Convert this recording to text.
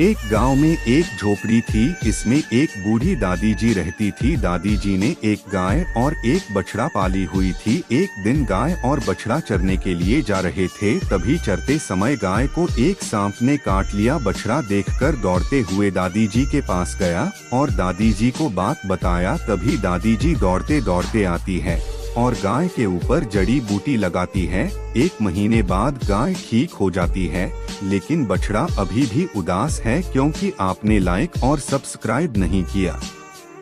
एक गांव में एक झोपड़ी थी। इसमें एक बूढ़ी दादी जी रहती थी। दादी जी ने एक गाय और एक बछड़ा पाली हुई थी। एक दिन गाय और बछड़ा चरने के लिए जा रहे थे। तभी चरते समय गाय को एक सांप ने काट लिया। बछड़ा देखकर दौड़ते हुए दादी जी के पास गया और दादी जी को बात बताया। तभी दादी जी दौड़ते दौड़ते आती है और गाय के ऊपर जड़ी बूटी लगाती है। 1 महीने बाद गाय ठीक हो जाती है, लेकिन बछड़ा अभी भी उदास है क्योंकि आपने लाइक और सब्सक्राइब नहीं किया।